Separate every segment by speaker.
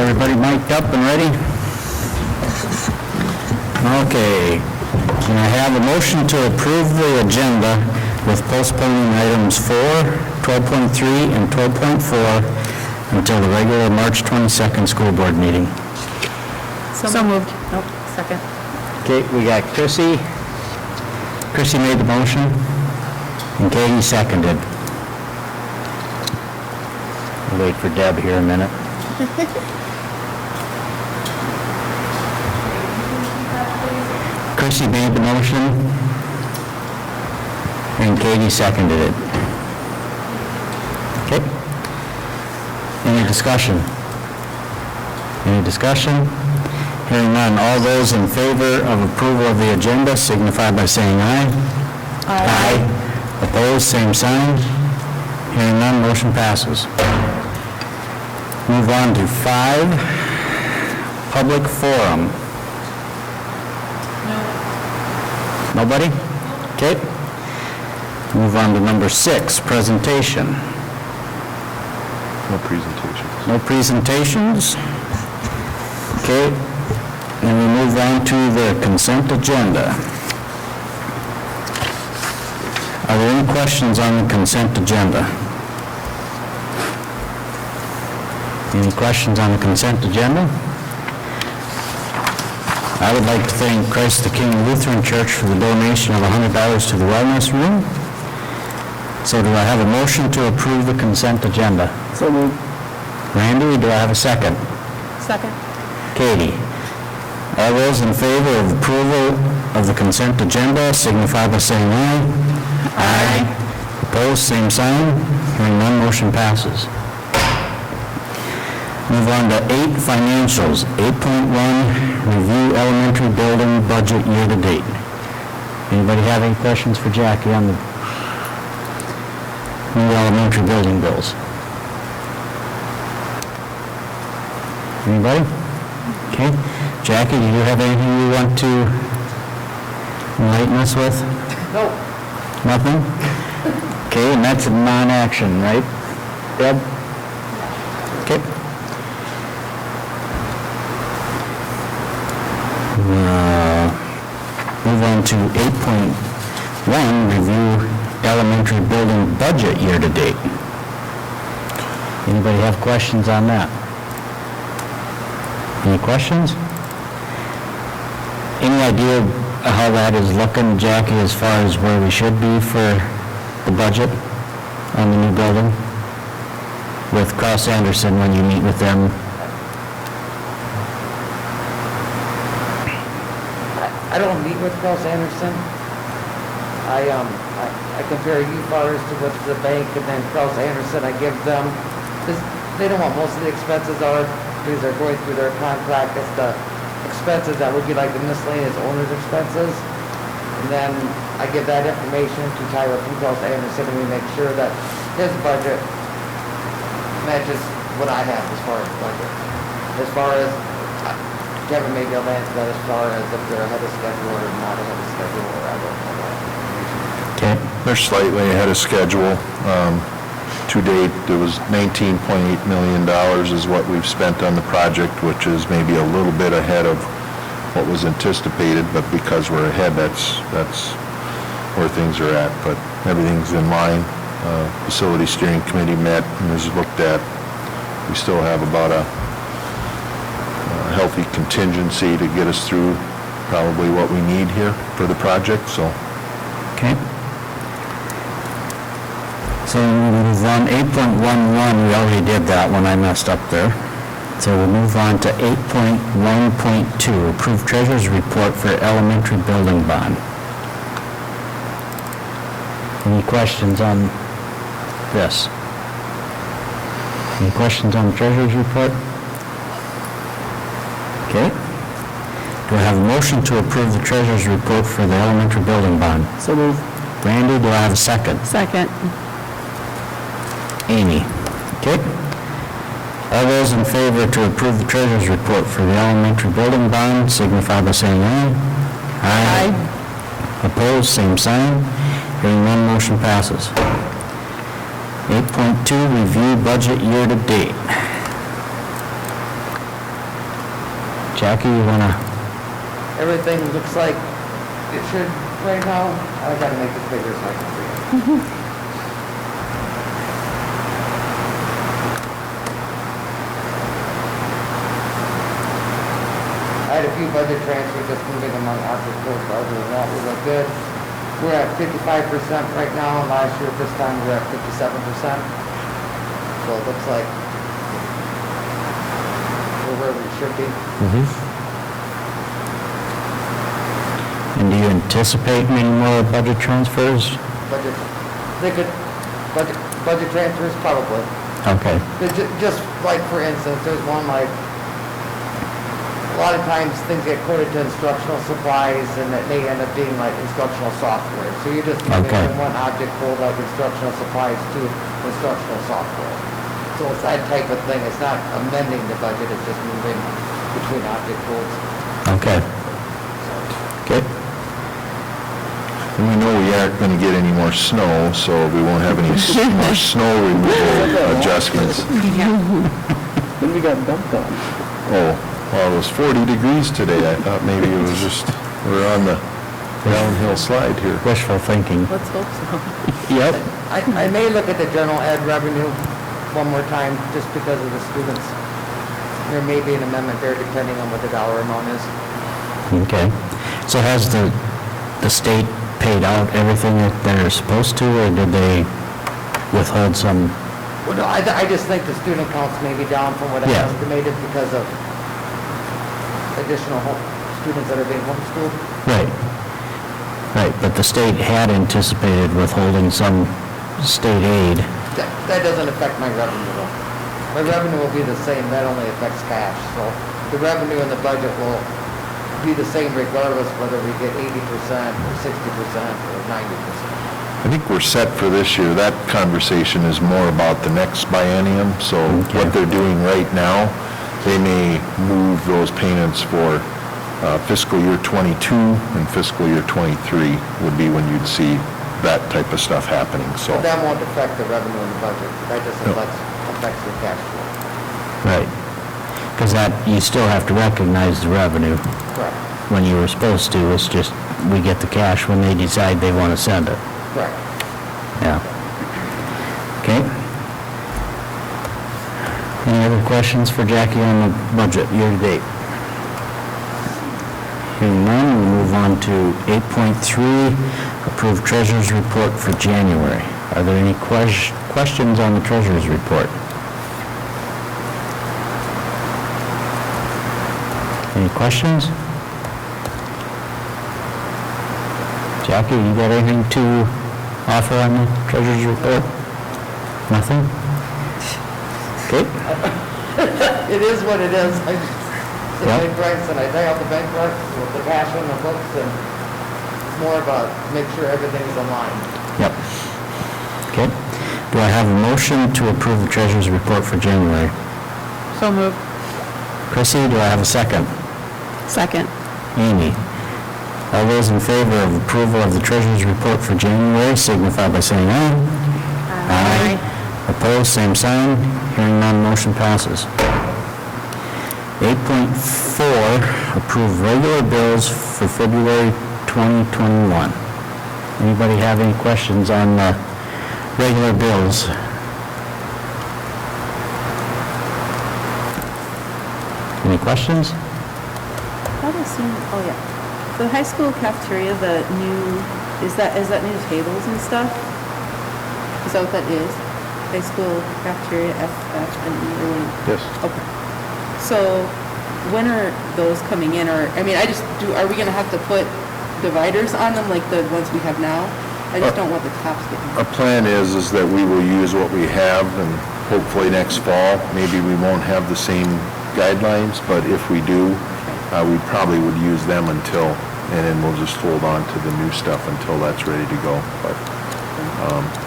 Speaker 1: Everybody mic'd up and ready? Okay. Can I have a motion to approve the agenda with postponing items 4, 12.3, and 12.4 until the regular March 22nd school board meeting?
Speaker 2: So moved. Nope, second.
Speaker 1: Okay, we got Chrissy. Chrissy made the motion, and Katie seconded. We'll wait for Deb here a minute. Chrissy made the motion, and Katie seconded it. Okay. Any discussion? Any discussion? Hearing none. All those in favor of approval of the agenda signify by saying aye. Aye. Opposed, same sign. Hearing none, motion passes. Move on to 5, public forum. Nobody? Okay. Move on to number 6, presentation.
Speaker 3: No presentations.
Speaker 1: No presentations? Okay. And we move on to the consent agenda. Are there any questions on the consent agenda? Any questions on the consent agenda? I would like to thank Christ the King Lutheran Church for the donation of $100 to the wellness room. So do I have a motion to approve the consent agenda? So moved. Randy, do I have a second?
Speaker 2: Second.
Speaker 1: Katie? All those in favor of approval of the consent agenda signify by saying aye. Aye. Opposed, same sign. Hearing none, motion passes. Move on to 8, financials. 8.1, review elementary building budget year-to-date. Anybody have any questions for Jackie on the new elementary building bills? Anybody? Okay. Jackie, do you have anything you want to enlighten us with?
Speaker 4: No.
Speaker 1: Nothing? Okay, and that's a non-action, right? Deb? Okay. Move on to 8.1, review elementary building budget year-to-date. Anybody have questions on that? Any questions? Any idea how that is looking, Jackie, as far as where we should be for the budget on the new building? With Cross Anderson, when you meet with them?
Speaker 4: I don't meet with Cross Anderson. I compare you far as to what the bank and then Cross Anderson, I give them, because they know what most of the expenses are, because they're going through their contract. It's the expenses that would be like the miscellaneous owner's expenses. And then I give that information to Tyler from Cross Anderson, and we make sure that his budget matches what I have as far as budget. As far as, Kevin may be able to answer that as far as if they're ahead of schedule or not ahead of schedule, or I don't know that information.
Speaker 1: Okay.
Speaker 3: They're slightly ahead of schedule. To date, there was $19.8 million is what we've spent on the project, which is maybe a little bit ahead of what was anticipated, but because we're ahead, that's where things are at. But everything's in line. Facility Steering Committee met and has looked at, we still have about a healthy contingency to get us through probably what we need here for the project, so.
Speaker 1: Okay. So we'll move on, 8.11, we already did that one, I messed up there. So we'll move on to 8.1.2, approve treasurer's report for elementary building bond. Any questions on this? Any questions on the treasurer's report? Okay. Do I have a motion to approve the treasurer's report for the elementary building bond? So moved. Randy, do I have a second?
Speaker 2: Second.
Speaker 1: Amy. Okay. All those in favor to approve the treasurer's report for the elementary building bond signify by saying aye. Aye. Opposed, same sign. Hearing none, motion passes. 8.2, review budget year-to-date. Jackie, you want to,
Speaker 4: Everything looks like it should right now. I gotta make it bigger so I can see it. I had a few budget transfers, just moving among object codes, but other than that, we look good. We're at 55% right now, and last year at this time, we were at 57%. So it looks like we're where we should be.
Speaker 1: and do you anticipate many more budget transfers?
Speaker 4: Budget, they could, budget transfers, probably.
Speaker 1: Okay,
Speaker 4: But just like, for instance, there's one like, a lot of times things get quoted to instructional supplies and it may end up being like instructional software. So you're just moving
Speaker 1: Okay.
Speaker 4: from one object code like instructional supplies to instructional software. So it's that type of thing. It's not amending the budget, it's just moving between object codes.
Speaker 1: okay. Okay,
Speaker 3: And we know we aren't going to get any more snow, so we won't have any more snow removal adjustments.
Speaker 5: When we got dumped on.
Speaker 3: Oh, well, it was 40 degrees today. I thought maybe it was just, we're on the downhill slide here.
Speaker 1: wishful thinking.
Speaker 2: Let's hope so.
Speaker 1: Yep.
Speaker 4: I may look at the general ed revenue one more time just because of the students. There may be an amendment there depending on what the dollar amount is.
Speaker 1: Okay. So has the state paid out everything that they're supposed to, or did they withhold some?
Speaker 4: Well, no, I just think the student counts may be down from what I
Speaker 1: Yeah.
Speaker 4: estimated because of additional students that are being homeschooled.
Speaker 1: Right. Right, but the state had anticipated withholding some state aid.
Speaker 4: That doesn't affect my revenue though. My revenue will be the same, that only affects cash. So the revenue in the budget will be the same regardless whether we get 80% or 60% or 90%.
Speaker 3: I think we're set for this year. That conversation is more about the next biennium, so
Speaker 1: Okay.
Speaker 3: what they're doing right now, they may move those payments for fiscal year '22 and fiscal year '23 would be when you'd see that type of stuff happening, so.
Speaker 4: But that won't affect the revenue in the budget. That just
Speaker 3: No.
Speaker 4: affects your cash flow.
Speaker 1: Right. Because that, you still have to recognize the revenue
Speaker 4: Correct.
Speaker 1: when you were supposed to. It's just, we get the cash when they decide they want to send it.
Speaker 4: Correct.
Speaker 1: Yeah. Okay. Any other questions for Jackie on the budget year-to-date? Hearing none, we'll move on to 8.3, approve treasurer's report for January. Are there any questions on the treasurer's report? Any questions? Jackie, you got anything to offer on the treasurer's report? Nothing? Okay.
Speaker 4: It is what it is. I just sit
Speaker 1: Yeah.
Speaker 4: bank recs and I pay out the bank recs with the cash on the books and it's more about make sure everything's aligned.
Speaker 1: Yep. Okay. Do I have a motion to approve the treasurer's report for January?
Speaker 2: So moved.
Speaker 1: Chrissy, do I have a second?
Speaker 2: Second.
Speaker 1: Amy? All those in favor of approval of the treasurer's report for January signify by saying aye. Aye. Opposed, same sign. Hearing none, motion passes. 8.4, approve regular bills for February 2021. Anybody have any questions on the regular bills? Any questions?
Speaker 2: That does seem, oh yeah. The high school cafeteria, the new, is that new tables and stuff? Is that what that is? High school cafeteria, FF&E or when?
Speaker 3: Yes.
Speaker 2: Okay. So when are those coming in, or, I mean, are we gonna have to put dividers on them like the ones we have now? I just don't want the tops getting.
Speaker 3: Our plan is that we will use what we have, and hopefully next fall, maybe we won't have the same guidelines, but if we do, we probably would use them until, and then we'll just hold on to the new stuff until that's ready to go. But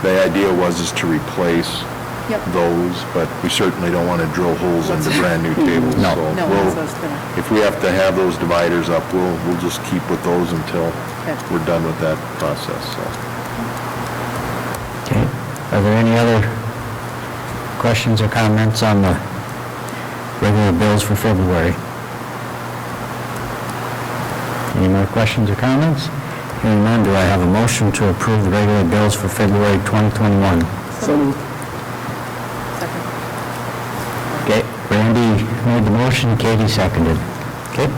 Speaker 3: the idea is to replace
Speaker 2: Yep.
Speaker 3: those, but we certainly don't want to drill holes into brand-new tables.
Speaker 1: No.
Speaker 3: So
Speaker 2: No,
Speaker 3: we'll-
Speaker 2: that's what I was gonna.
Speaker 3: if we have to have those dividers up, we'll just keep with those until
Speaker 2: Okay.
Speaker 3: we're done with that process, so.
Speaker 1: Okay. Are there any other questions or comments on the regular bills for February? Any more questions or comments? Hearing none, do I have a motion to approve the regular bills for February 2021?
Speaker 5: So moved.
Speaker 2: Second.
Speaker 1: Okay, Randy made the motion, Katie seconded. Okay.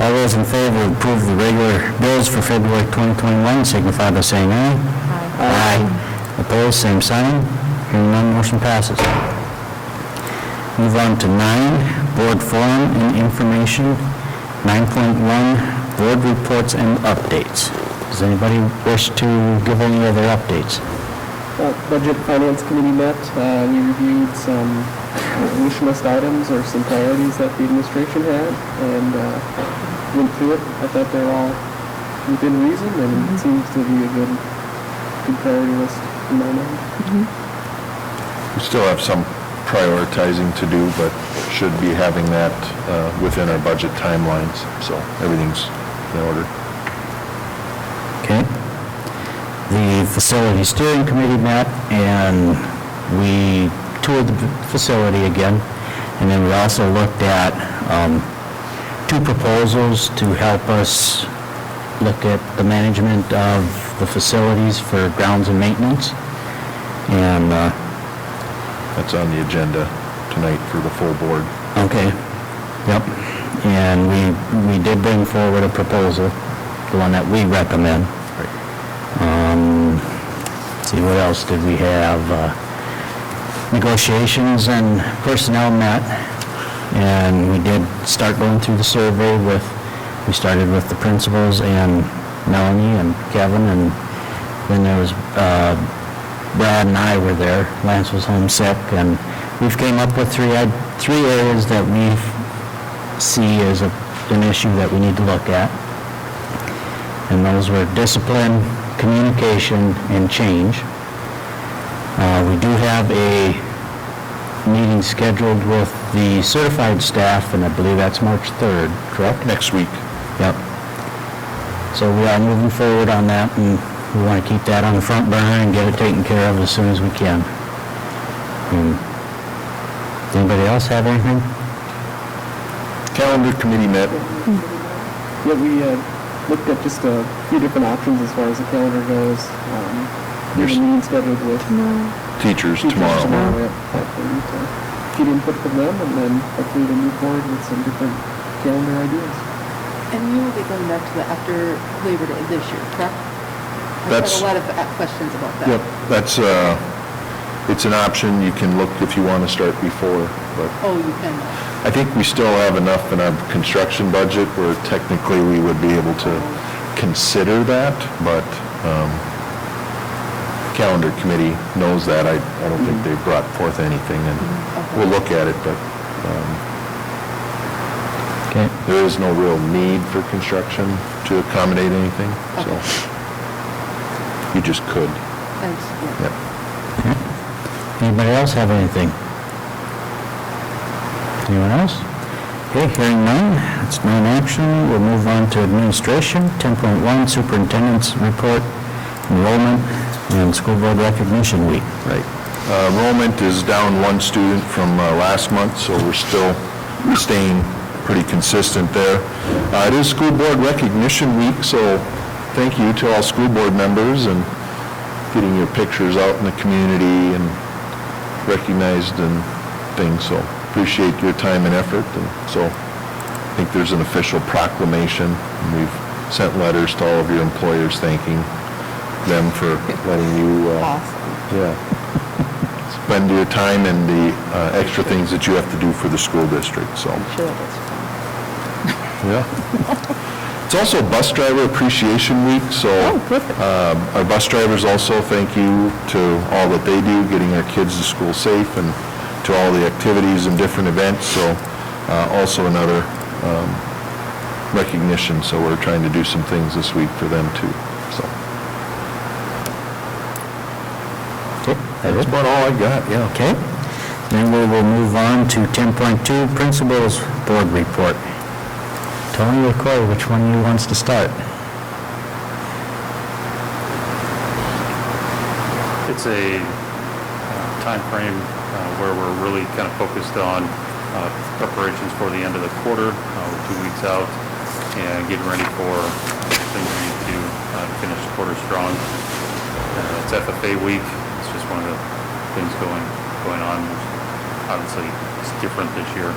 Speaker 1: All those in favor of approve the regular bills for February 2021 signify by saying aye. Aye. Opposed, same sign. Hearing none, motion passes. Move on to 9, Board Forum and Information. 9.1, Board Reports and Updates. Does anybody wish to give any other updates?
Speaker 5: Budget Finance Committee met. We reviewed some wish list items or some priorities that the administration had and went through it. I thought they're all within reason and it seems to be a good priority list in my mind.
Speaker 3: We still have some prioritizing to do, but should be having that within our budget timelines, so everything's in order.
Speaker 1: Okay. The Facility Steering Committee met, and we toured the facility again, and then we also looked at 2 proposals to help us look at the management of the facilities for grounds and maintenance. And,
Speaker 3: That's on the agenda tonight for the full board.
Speaker 1: okay, yep. And we did bring forward a proposal, the one that we recommend. Let's see, what else did we have? Negotiations and personnel met, and we did start going through the survey we started with the principals and Melanie and Kevin, and then there was, Brad and I were there. Lance was homesick, and we've came up with three areas that we see as an issue that we need to look at. And those were discipline, communication, and change. We do have a meeting scheduled with the certified staff, and I believe that's March 3rd, correct?
Speaker 3: Next week.
Speaker 1: Yep. So we are moving forward on that, and we want to keep that on the front burner and get it taken care of as soon as we can. Does anybody else have anything?
Speaker 3: Calendar committee met.
Speaker 5: Yeah, we looked at just a few different options as far as the calendar goes. We have a meeting scheduled with
Speaker 3: Teachers
Speaker 5: teachers
Speaker 3: tomorrow.
Speaker 5: at 5:30 to get input from them and then hopefully to move forward with some different calendar ideas.
Speaker 2: And you will be going back to the after Labor Day this year, correct?
Speaker 3: That's-
Speaker 2: I've had a lot of questions about that.
Speaker 3: Yep, that's, it's an option. You can look if you want to start before, but
Speaker 2: Oh, you can.
Speaker 3: I think we still have enough in our construction budget where technically we would be able to consider that, but calendar committee knows that. I don't think they've brought forth anything, and we'll look at it, but
Speaker 1: Okay.
Speaker 3: there is no real need for construction to accommodate anything, so you just could.
Speaker 2: Thanks, yeah.
Speaker 3: Yep.
Speaker 1: Anybody else have anything? Anyone else? Okay, hearing none, it's no action. We'll move on to administration. 10.1, superintendent's report, enrollment, and school board recognition week.
Speaker 3: Right. Enrollment is down 1 student from last month, so we're still staying pretty consistent there. It is school board recognition week, so thank you to all school board members and getting your pictures out in the community and recognized and things, so appreciate your time and effort. And so I think there's an official proclamation, and we've sent letters to all of your employers thanking them for letting you,
Speaker 2: Awesome.
Speaker 3: yeah, spend your time and the extra things that you have to do for the school district, so.
Speaker 2: I'm sure that's fun.
Speaker 3: Yeah. It's also Bus Driver Appreciation Week, so our bus drivers also thank you to all that they do, getting our kids to school safe, and to all the activities and different events, so also another recognition, so we're trying to do some things this week for them too, so.
Speaker 1: Okay,
Speaker 3: That's about all I got, yeah.
Speaker 1: Okay. Then we will move on to 10.2, principals board report. Tony or Corey, which one of you wants to start?
Speaker 6: It's a timeframe where we're really kind of focused on preparations for the end of the quarter. We're 2 weeks out. and getting ready for things we need to do to finish the quarter strong. It's FFA week. It's just one of the things going on. Obviously, it's different this year.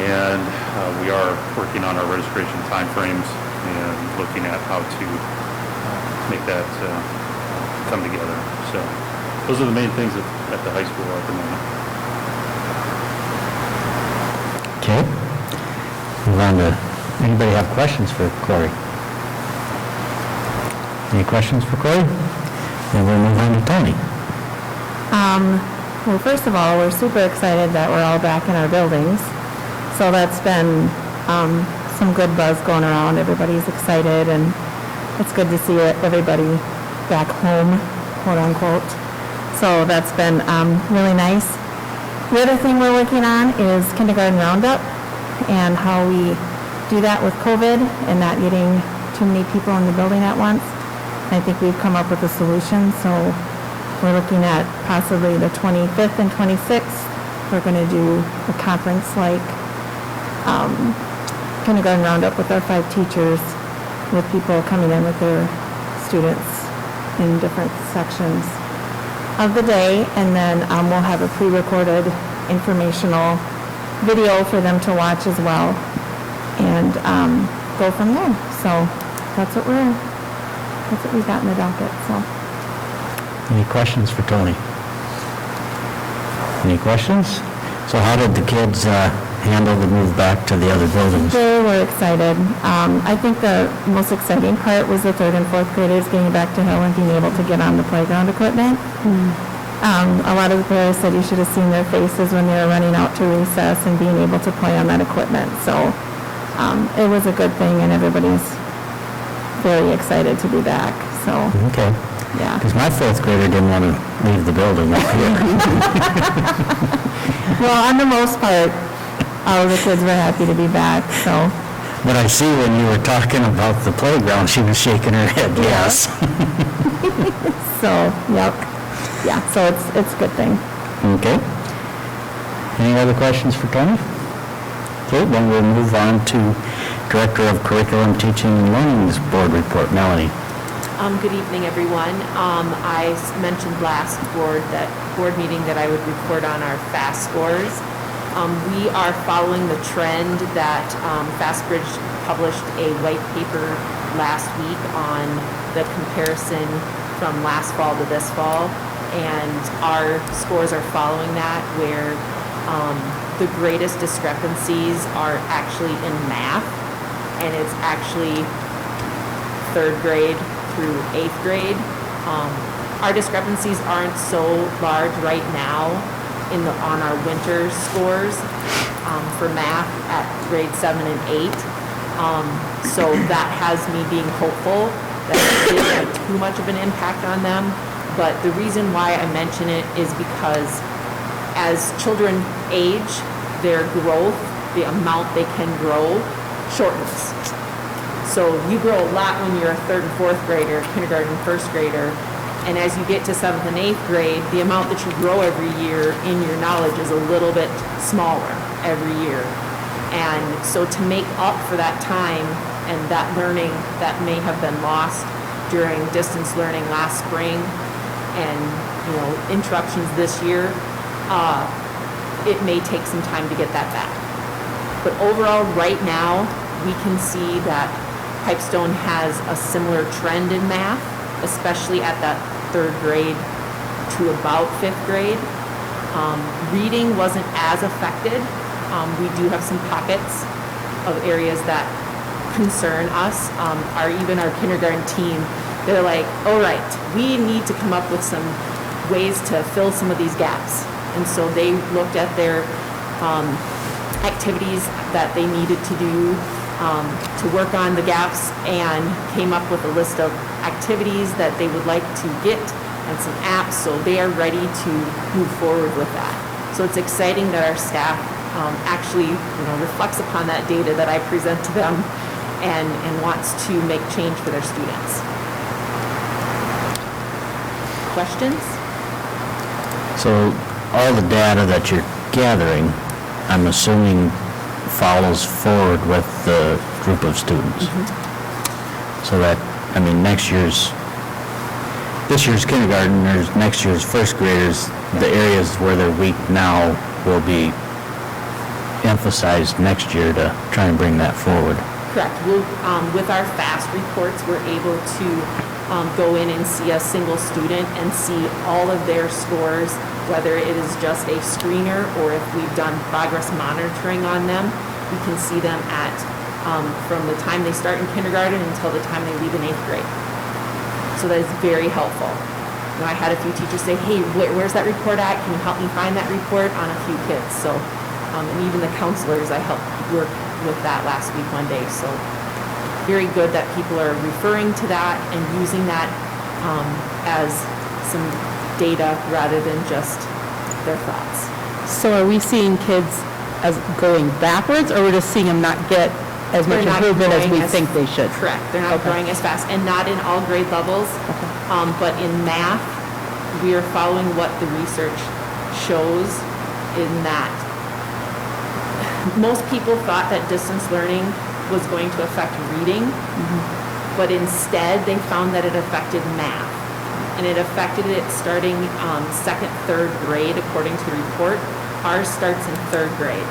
Speaker 6: And we are working on our registration timeframes and looking at how to make that come together. So those are the main things at the high school at the moment.
Speaker 1: Okay. Move on to, anybody have questions for Corey? Any questions for Corey? Then we'll move on to Tony.
Speaker 7: Well, first of all, we're super excited that we're all back in our buildings. So that's been some good buzz going around. Everybody's excited, and it's good to see everybody back home, quote unquote. So that's been really nice. The other thing we're working on is kindergarten roundup and how we do that with COVID and not getting too many people in the building at once. I think we've come up with a solution, so we're looking at possibly the 25th and 26th. We're going to do a conference-like kindergarten roundup with our 5 teachers, with people coming in with their students in different sections of the day, and then we'll have a pre-recorded informational video for them to watch as well, and go from there. So that's what we've got in the docket. So.
Speaker 1: Any questions for Tony? Any questions? So how did the kids handle the move back to the other buildings?
Speaker 7: They were excited. I think the most exciting part was the 3rd and 4th graders getting back to Hill and being able to get on the playground equipment. A lot of the parents said you should have seen their faces when they were running out to recess and being able to play on that equipment. So it was a good thing, and everybody's very excited to be back. So,
Speaker 1: Okay.
Speaker 7: yeah.
Speaker 1: Because my 4th grader didn't want to leave the building up here.
Speaker 7: Well, on the most part, all of the kids were happy to be back, so.
Speaker 1: But I see when you were talking about the playground, she was shaking her head, yes.
Speaker 7: So, yep. Yeah, so it's a good thing.
Speaker 1: Okay. Any other questions for Tony? Okay, then we'll move on to Director of Curriculum, Teaching, and Learning's Board Report. Melanie.
Speaker 8: Good evening, everyone. I mentioned last board meeting that I would report on our FAST scores. We are following the trend that FastBridge published a white paper last week on the comparison from last fall to this fall, and our scores are following that, where the greatest discrepancies are actually in math, and it's actually 3rd grade through 8th grade. Our discrepancies aren't so large right now on our winter scores for math at grade 7 and 8. So that has me being hopeful that it didn't have too much of an impact on them. But the reason why I mention it is because as children age, their growth, the amount they can grow, shortens. So you grow a lot when you're a 3rd and 4th grader, kindergarten, 1st grader, and as you get to 7th and 8th grade, the amount that you grow every year in your knowledge is a little bit smaller every year. And so to make up for that time and that learning that may have been lost during distance learning last spring and, interruptions this year, it may take some time to get that back. But overall, right now, we can see that Pipestone has a similar trend in math, especially at that 3rd grade to about 5th grade. Reading wasn't as affected. We do have some pockets of areas that concern us. Even our kindergarten team, they're like, all right, we need to come up with some ways to fill some of these gaps. And so they looked at their activities that they needed to do to work on the gaps, and came up with a list of activities that they would like to get and some apps, so they are ready to move forward with that. So it's exciting that our staff actually reflects upon that data that I present to them and wants to make change for their students. Questions?
Speaker 1: So all the data that you're gathering, I'm assuming follows forward with the group of students. So that, I mean, this year's kindergartners, next year's first graders, the areas where they're weak now will be emphasized next year to try and bring that forward.
Speaker 8: Correct. We'll, with our FAST reports, we're able to go in and see a single student and see all of their scores, whether it is just a screener or if we've done progress monitoring on them. We can see them at, from the time they start in kindergarten until the time they leave in 8th grade. So that is very helpful. You know, I had a few teachers say, hey, where's that report at? Can you help me find that report on a few kids? So, and even the counselors, I helped work with that last week one day. So very good that people are referring to that and using that as some data rather than just their thoughts.
Speaker 2: So are we seeing kids as going backwards, or we're just seeing them not get as much
Speaker 8: They're not
Speaker 2: improvement as we
Speaker 8: growing
Speaker 2: think they should?
Speaker 8: Correct. They're not
Speaker 2: Okay.
Speaker 8: growing as fast, and not in all grade levels. But in math, we are following what the research shows in that. Most people thought that distance learning was going to affect reading, but instead they found that it affected math. And it affected it starting 2nd, 3rd grade, according to the report. Ours starts in 3rd grade.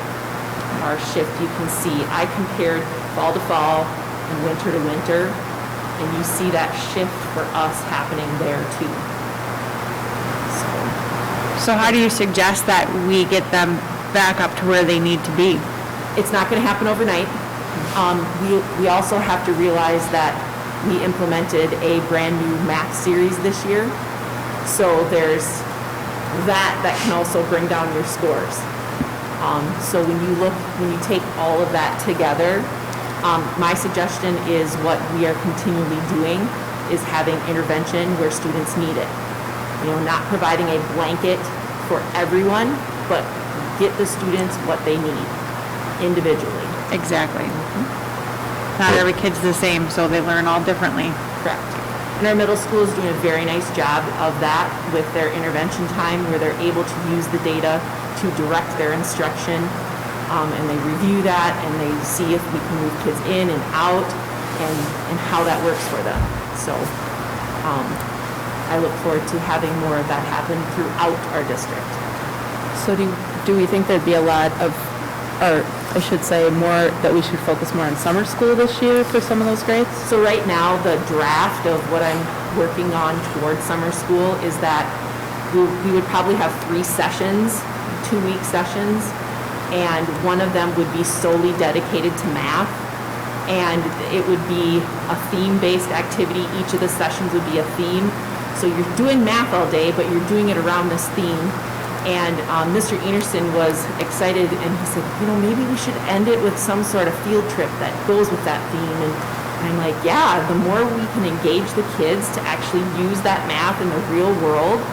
Speaker 8: Our shift, you can see, I compared fall to fall and winter to winter, and you see that shift for us happening there too.
Speaker 9: So how do you suggest that we get them back up to where they need to be?
Speaker 8: It's not going to happen overnight. We also have to realize that we implemented a brand new math series this year. So there's that can also bring down your scores. So when you take all of that together, my suggestion is what we are continually doing is having intervention where students need it. You know, not providing a blanket for everyone, but get the students what they need individually.
Speaker 9: Exactly. Not every kid's the same, so they learn all differently.
Speaker 8: Correct. And our middle school is doing a very nice job of that with their intervention time, where they're able to use the data to direct their instruction, and they review that and they see if we can move kids in and out and how that works for them. So I look forward to having more of that happen throughout our district.
Speaker 2: So do we think there'd be a lot of, or I should say more, that we should focus more on summer school this year for some of those grades?
Speaker 8: So right now, the draft of what I'm working on towards summer school is that we would probably have 3 sessions, 2-week sessions, and one of them would be solely dedicated to math, and it would be a theme-based activity. Each of the sessions would be a theme. So you're doing math all day, but you're doing it around this theme. And Mr. Enerson was excited, and he said, you know, maybe we should end it with some sort of field trip that goes with that theme. And I'm like, yeah, the more we can engage the kids to actually use that math in the real world,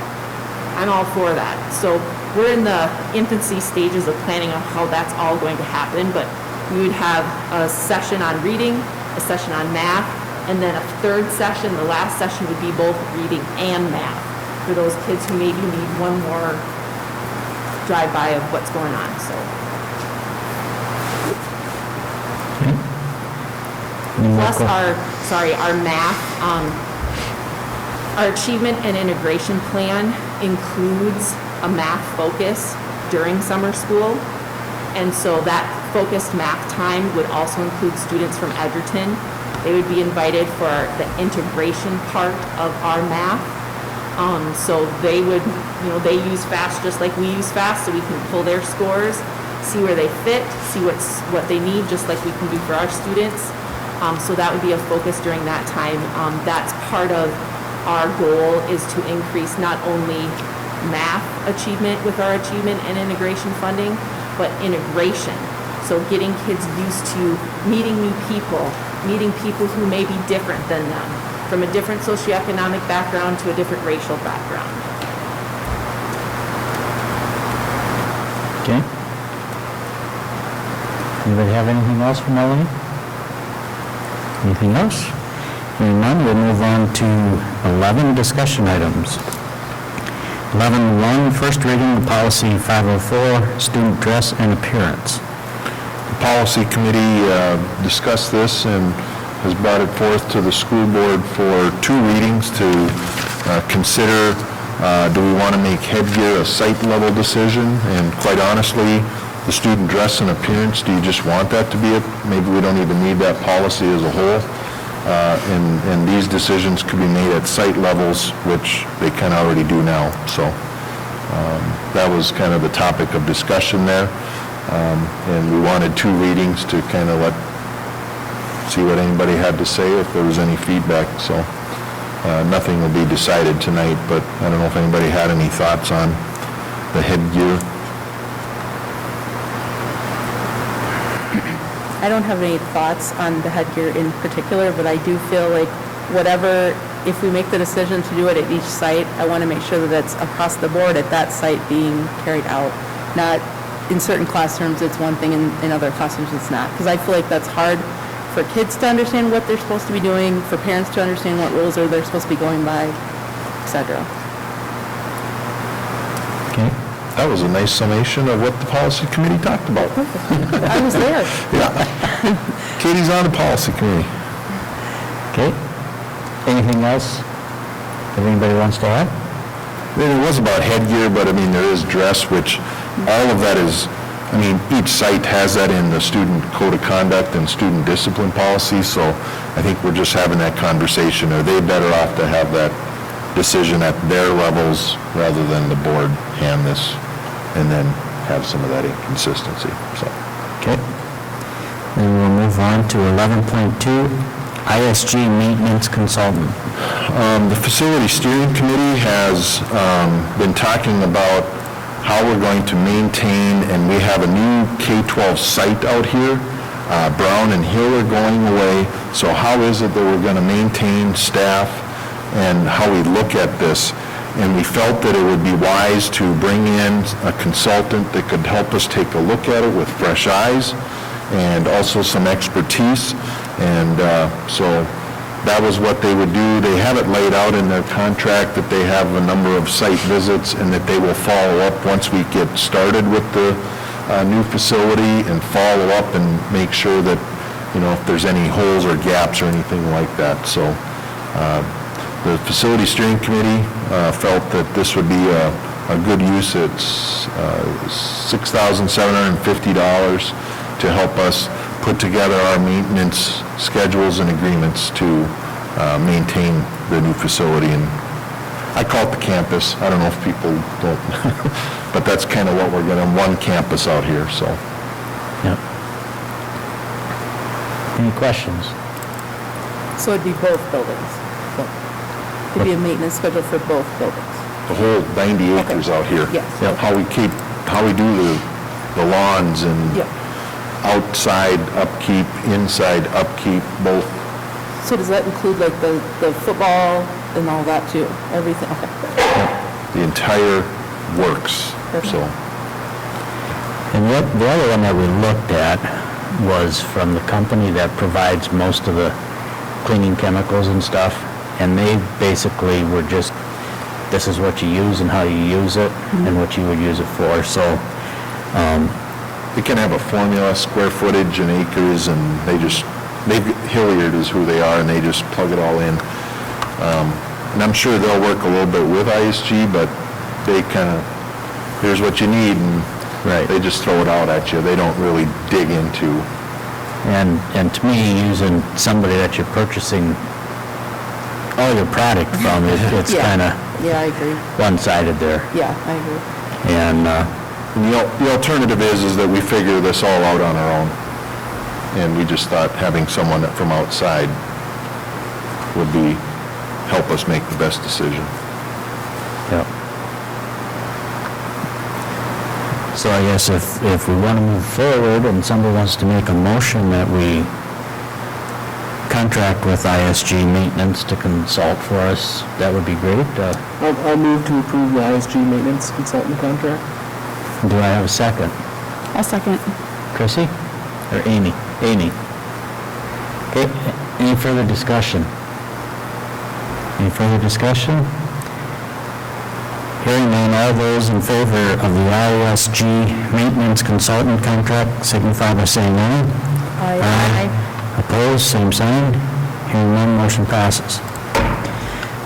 Speaker 8: I'm all for that. So we're in the infancy stages of planning on how that's all going to happen, but we would have a session on reading, a session on math, and then a 3rd session, the last session would be both reading and math for those kids who maybe need one more drive-by of what's going on, so. Plus our math, our achievement and integration plan includes a math focus during summer school. And so that focused math time would also include students from Edgerton. They would be invited for the integration part of our math. So they would, you know, they use FAST just like we use FAST, so we can pull their scores, see where they fit, see what they need, just like we can do for our students. So that would be a focus during that time. That's part of our goal, is to increase not only math achievement with our achievement and integration funding, but integration. So getting kids used to meeting new people, meeting people who may be different than them, from a different socioeconomic background to a different racial background.
Speaker 1: Okay. Anybody have anything else for Melanie? Anything else? Hearing none, we'll move on to 11 discussion items. 11.1, first reading of policy 504, student dress and appearance. The
Speaker 3: policy committee discussed this and has brought it forth to the school board for 2 readings to consider, do we want to make headgear a site-level decision? And quite honestly, the student dress and appearance, do you just want that to be it? Maybe we don't even need that policy as a whole. And these decisions could be made at site levels, which they kind of already do now. So that was kind of the topic of discussion there. And we wanted 2 readings to kind of see what anybody had to say, if there was any feedback. So nothing will be decided tonight, but I don't know if anybody had any thoughts on the headgear.
Speaker 2: I don't have any thoughts on the headgear in particular, but I do feel like whatever, if we make the decision to do it at each site, I want to make sure that it's across the board at that site being carried out. Not in certain classrooms, it's one thing, in other classrooms, it's not. Because I feel like that's hard for kids to understand what they're supposed to be doing, for parents to understand what rules are they're supposed to be going by, etc.
Speaker 1: Okay.
Speaker 3: That was a nice summation of what the policy committee talked about.
Speaker 2: I was there.
Speaker 3: Yeah. Katie's on the policy committee.
Speaker 1: Okay. Anything else that anybody wants to add?
Speaker 3: It was about headgear, but I mean, there is dress, which all of that is, I mean, each site has that in the student code of conduct and student discipline policy, so I think we're just having that conversation. Are they better off to have that decision at their levels rather than the board hand this and then have some of that inconsistency, so.
Speaker 1: Okay. Then we'll move on to 11.2, ISG maintenance consultant.
Speaker 3: The Facility Steering Committee has been talking about how we're going to maintain, and we have a new K-12 site out here. Brown and Hill are going away, so how is it that we're going to maintain staff and how we look at this? And we felt that it would be wise to bring in a consultant that could help us take a look at it with fresh eyes and also some expertise. And so that was what they would do. They have it laid out in their contract that they have a number of site visits and that they will follow up once we get started with the new facility and follow up and make sure that, you know, if there's any holes or gaps or anything like that. So the Facility Steering Committee felt that this would be a good use. It's $6,750 to help us put together our maintenance schedules and agreements to maintain the new facility. And I call it the campus. I don't know if people don't, but that's kind of what we're going to, one campus out here, so.
Speaker 1: Yep. Any questions?
Speaker 2: So it'd be both buildings. So it'd be a maintenance schedule for both buildings.
Speaker 3: The whole 90 acres out here.
Speaker 2: Yes.
Speaker 3: Yep. How we do the lawns and
Speaker 2: Yep.
Speaker 3: outside upkeep, inside upkeep, both.
Speaker 2: So does that include like the football and all that too? Everything, okay.
Speaker 3: The entire works,
Speaker 2: Perfect.
Speaker 3: so.
Speaker 1: And the other one that we looked at was from the company that provides most of the cleaning chemicals and stuff, and they basically were just, this is what you use and how you use it, and what you would use it for, so,
Speaker 3: They can have a formula, square footage and acres, and Hilliard is who they are, and they just plug it all in. And I'm sure they'll work a little bit with ISG, but they kind of, here's what you need, and they just throw it out at you. They don't really dig into.
Speaker 1: and to me, using somebody that you're purchasing all your product from, it's
Speaker 2: Yeah.
Speaker 1: kind of
Speaker 2: Yeah, I agree.
Speaker 1: one-sided there.
Speaker 2: Yeah, I agree.
Speaker 1: And,
Speaker 3: And the alternative is that we figure this all out on our own. And we just thought having someone from outside would help us make the best decision.
Speaker 1: yeah. So I guess if we want to move forward and somebody wants to make a motion that we contract with ISG Maintenance to consult for us, that would be great.
Speaker 5: I'll move to approve the ISG maintenance consultant contract.
Speaker 1: Do I have a second?
Speaker 9: I'll second.
Speaker 1: Chrissy? Or Amy? Amy. Okay, any further discussion? Any further discussion? Hearing none, all all those in favor of the ISG maintenance consultant contract signify by saying aye. Aye. Opposed, same sign. Hearing none, motion passes.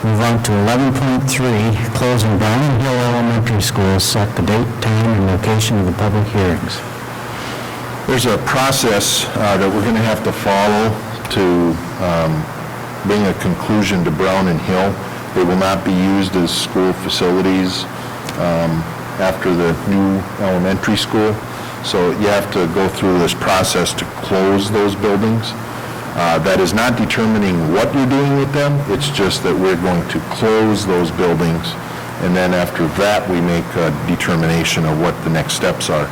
Speaker 1: Move on to 11.3, closing Brown Hill Elementary School, set the date, time, and location of the public hearings.
Speaker 3: There's a process that we're going to have to follow to bring a conclusion to Brown and Hill. They will not be used as school facilities after the new elementary school. So you have to go through this process to close those buildings. That is not determining what you're doing with them. It's just that we're going to close those buildings, and then after that, we make a determination of what the next steps are.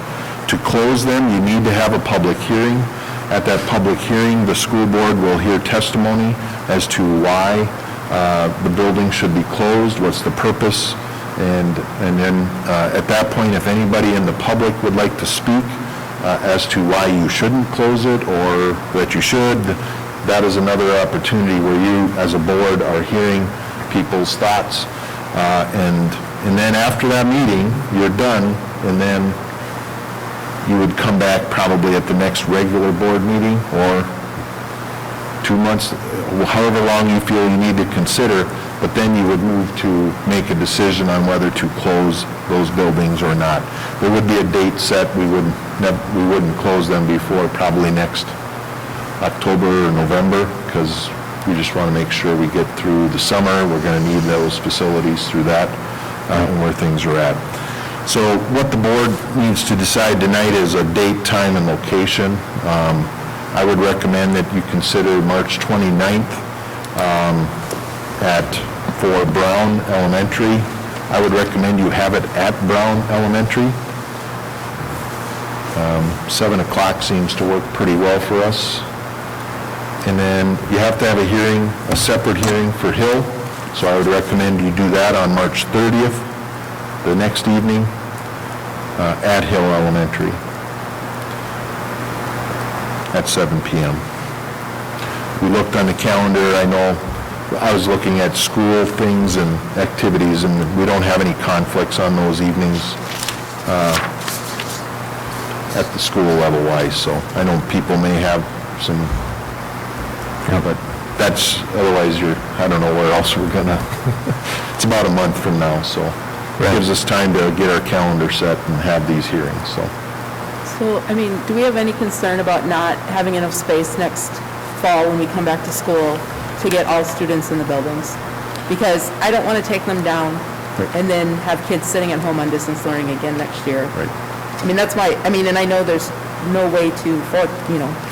Speaker 3: To close them, you need to have a public hearing. At that public hearing, the school board will hear testimony as to why the building should be closed, what's the purpose, and then at that point, if anybody in the public would like to speak as to why you shouldn't close it or that you should, that is another opportunity where you, as a board, are hearing people's thoughts. And then after that meeting, you're done, and then you would come back probably at the next regular board meeting or 2 months, however long you feel you need to consider, but then you would move to make a decision on whether to close those buildings or not. There would be a date set. We wouldn't close them before probably next October or November, because we just want to make sure we get through the summer. We're going to need those facilities through that and where things are at. So what the board needs to decide tonight is a date, time, and location. I would recommend that you consider March 29th for Brown Elementary. I would recommend you have it at Brown Elementary. 7 o'clock seems to work pretty well for us. And then you have to have a hearing, a separate hearing for Hill. So I would recommend you do that on March 30th, the next evening, at Hill Elementary at 7 p.m. We looked on the calendar. I know I was looking at school things and activities, and we don't have any conflicts on those evenings at the school level wise. So I know people may have some, but that's, otherwise I don't know where else we're gonna, it's about a month from now, so it gives us time to get our calendar set and have these hearings, so.
Speaker 2: So, I mean, do we have any concern about not having enough space next fall when we come back to school to get all students in the buildings? Because I don't want to take them down and then have kids sitting at home on distance learning again next year.
Speaker 3: Right.
Speaker 2: I mean, that's my, and I know there's no way to,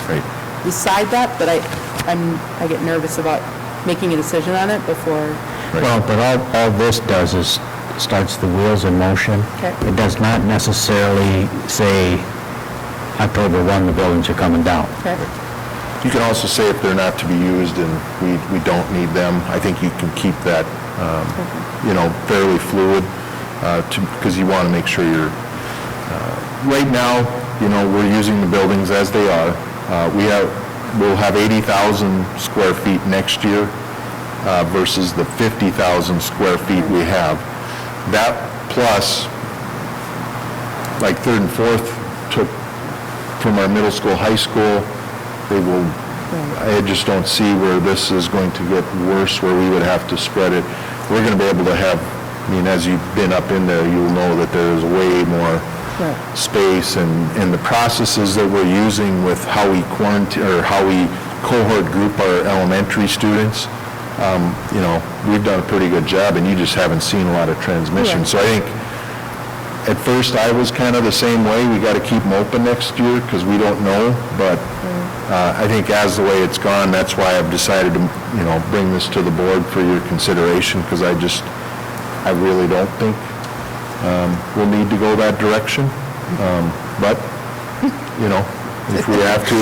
Speaker 3: Right.
Speaker 2: decide that, but I get nervous about making a decision on it before.
Speaker 3: Right.
Speaker 1: Well, but all this does is starts the wheels in motion.
Speaker 2: Okay.
Speaker 1: It does not necessarily say October 1, the buildings are coming down.
Speaker 2: Okay.
Speaker 3: You can also say if they're not to be used and we don't need them, I think you can keep that, fairly fluid, because you want to make sure you're, right now, we're using the buildings as they are. We'll have 80,000 square feet next year versus the 50,000 square feet we have. That plus, like third and fourth took from our middle school, high school, I just don't see where this is going to get worse, where we would have to spread it. We're going to be able to have, as you've been up in there, you'll know that there's way more space, and the processes that we're using with how we quarantine, or how we cohort group our elementary students, we've done a pretty good job, and you just haven't seen a lot of transmission. So I think at first I was kind of the same way. We got to keep them open next year because we don't know, but I think as the way it's gone, that's why I've decided to, bring this to the board for your consideration, because I really don't think we'll need to go that direction. But, if we have to,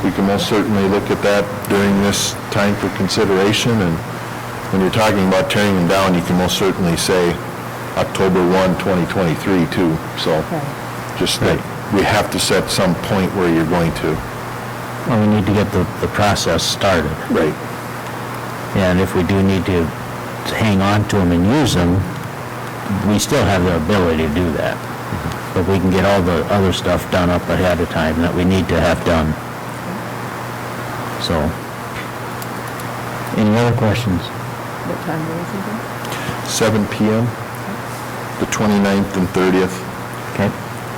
Speaker 3: we can most certainly look at that during this time for consideration. And when you're talking about tearing them down, you can most certainly say October 1, 2023 too. So just that we have to set some point where you're going to.
Speaker 1: Well, we need to get the process started.
Speaker 3: Right.
Speaker 1: And if we do need to hang on to them and use them, we still have the ability to do that. But we can get all the other stuff done up ahead of time that we need to have done. So, any other questions?
Speaker 2: What time were we thinking?
Speaker 3: 7 PM, the 29th and 30th.
Speaker 1: Okay.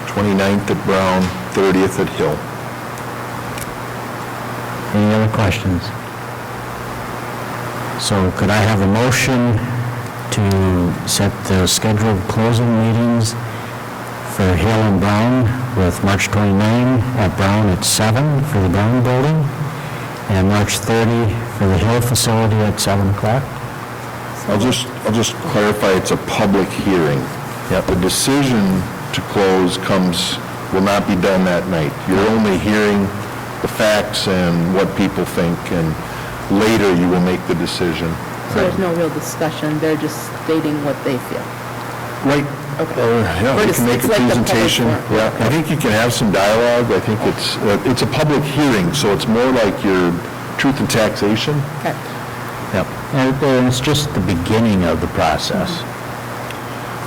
Speaker 3: 29th at Brown, 30th at Hill.
Speaker 1: Any other questions? So could I have a motion to set the scheduled closing meetings for Hill and Brown with March 29 at Brown at 7 for the Brown building and March 30 for the Hill facility at 7 o'clock?
Speaker 3: I'll just clarify, it's a public hearing. The decision to close will not be done that night. You're only hearing the facts and what people think, and later you will make the decision.
Speaker 2: So there's no real discussion, they're just stating what they feel.
Speaker 3: Right. Yeah,
Speaker 2: Or
Speaker 3: you
Speaker 2: just-
Speaker 3: can make a
Speaker 2: it's like the public
Speaker 3: presentation.
Speaker 2: forum.
Speaker 3: Yeah, I think you can have some dialogue. I think it's a public hearing, so it's more like your truth and taxation.
Speaker 2: Okay.
Speaker 1: Yep. And it's just the beginning of the process.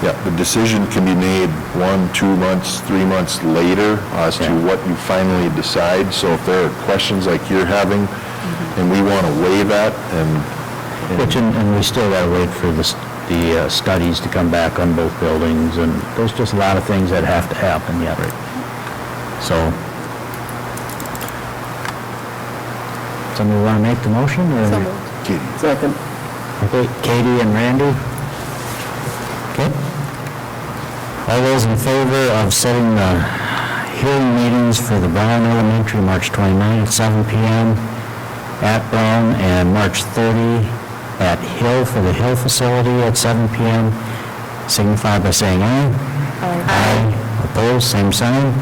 Speaker 3: Yeah, the decision can be made 1, 2 months, 3 months later as to
Speaker 1: Yeah.
Speaker 3: what you finally decide. So if there are questions like you're having, and we want to weigh that, and
Speaker 1: And we still gotta wait for the studies to come back on both buildings, and there's just a lot of things that have to happen yet. So, somebody wanna make the motion, or?
Speaker 2: So moved.
Speaker 3: Katie,
Speaker 5: Second.
Speaker 1: Okay, Katie and Randy? Okay. All those in favor of setting the hearing meetings for the Brown Elementary, March 29 at 7 PM at Brown, and March 30 at Hill for the Hill facility at 7 PM, signify by saying aye. Aye. Opposed, same sign.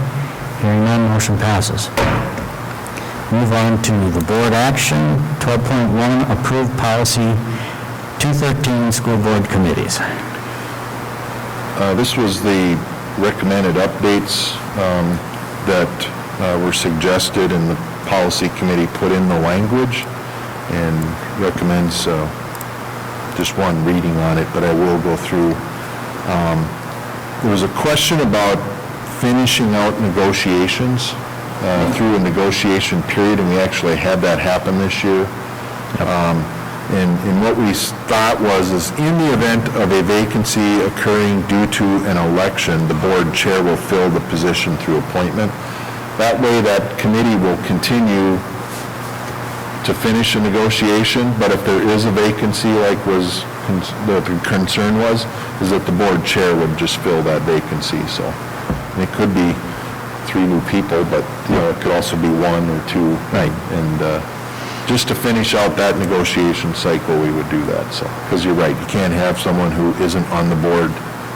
Speaker 1: Hearing none, motion passes. Move on to the board action. 12.1, approve policy 213, school board committees.
Speaker 3: this was the recommended updates that were suggested, and the policy committee put in the language and recommends just one reading on it, but I will go through. There was a question about finishing out negotiations through a negotiation period, and we actually had that happen this year. And what we thought is in the event of a vacancy occurring due to an election, the board chair will fill the position through appointment. That way, that committee will continue to finish a negotiation, but if there is a vacancy, like the concern was, is that the board chair would just fill that vacancy, so. And it could be 3 new people, but, it could also be 1 or 2.
Speaker 1: Right.
Speaker 3: And just to finish out that negotiation cycle, we would do that, so. Because you're right, you can't have someone who isn't on the board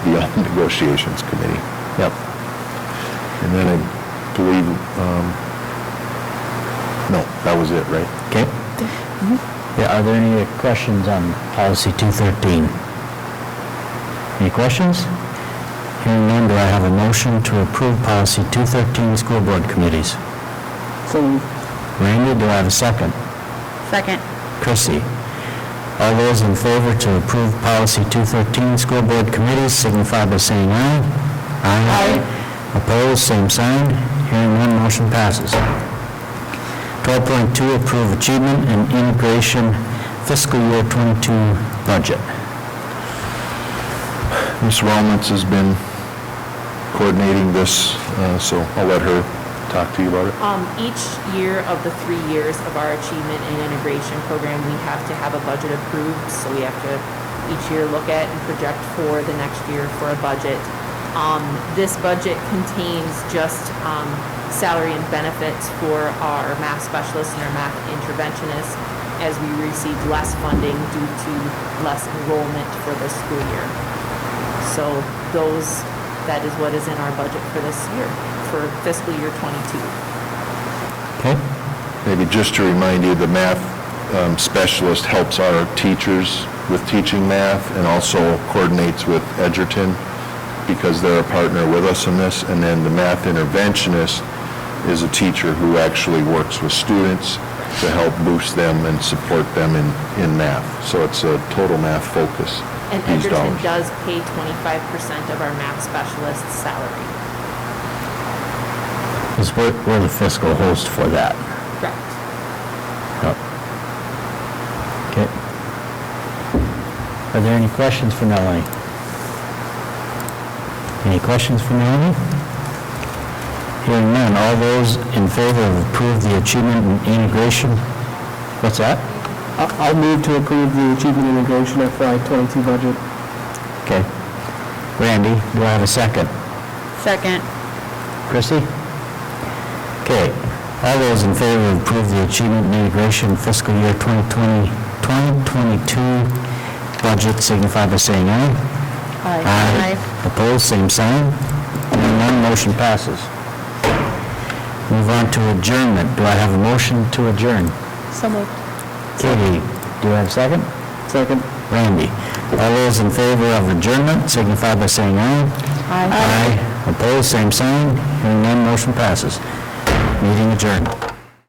Speaker 3: be on the negotiations committee.
Speaker 1: Yep.
Speaker 3: And then I believe, no, that was it, right?
Speaker 1: Okay. Yeah, are there any questions on policy 213? Any questions? Hearing none, do I have a motion to approve policy 213, school board committees?
Speaker 5: So moved.
Speaker 1: Randy, do I have a second?
Speaker 9: Second.
Speaker 1: Chrissy? All those in favor to approve policy 213, school board committees, signify by saying aye. Aye. Opposed, same sign. Hearing none, motion passes. 12.2, approve achievement and integration fiscal year 22 budget.
Speaker 3: Ms. Wellmans has been coordinating this, so I'll let her talk to you about it.
Speaker 8: Each year of the 3 years of our achievement and integration program, we have to have a budget approved, so we have to each year look at and project for the next year for a budget. This budget contains just salary and benefits for our math specialists and our math interventionists, as we received less funding due to less enrollment for this school year. So that is what is in our budget for this year, for fiscal year 22.
Speaker 1: Okay?
Speaker 3: Maybe just to remind you, the math specialist helps our teachers with teaching math and also coordinates with Edgerton because they're a partner with us in this. And then the math interventionist is a teacher who actually works with students to help boost them and support them in math. So it's a total math focus.
Speaker 8: And
Speaker 3: these
Speaker 8: Edgerton
Speaker 3: dollars?
Speaker 8: does pay 25% of our math specialist's salary.
Speaker 1: Because we're the fiscal host for that.
Speaker 8: Correct.
Speaker 1: Yep. Okay. Are there any questions for Melanie? Any questions for Melanie? Hearing none, all those in favor of approve the achievement and integration, what's that?
Speaker 5: I'll move to approve the Achievement Integration FY22 budget.
Speaker 1: Okay. Randy, do I have a second?
Speaker 9: Second.
Speaker 1: Chrissy? Okay. All those in favor of approve the achievement and integration fiscal year 2022 budget signify by saying aye. Aye. Opposed, same sign. Hearing none, motion passes. Move on to adjournment. Do I have a motion to adjourn?
Speaker 2: So moved.
Speaker 1: Katie, do I have a second?
Speaker 5: Second.
Speaker 1: Randy. All those in favor of adjournment signify by saying aye. Aye. Opposed, same sign. Hearing none, motion passes. Meeting adjourned.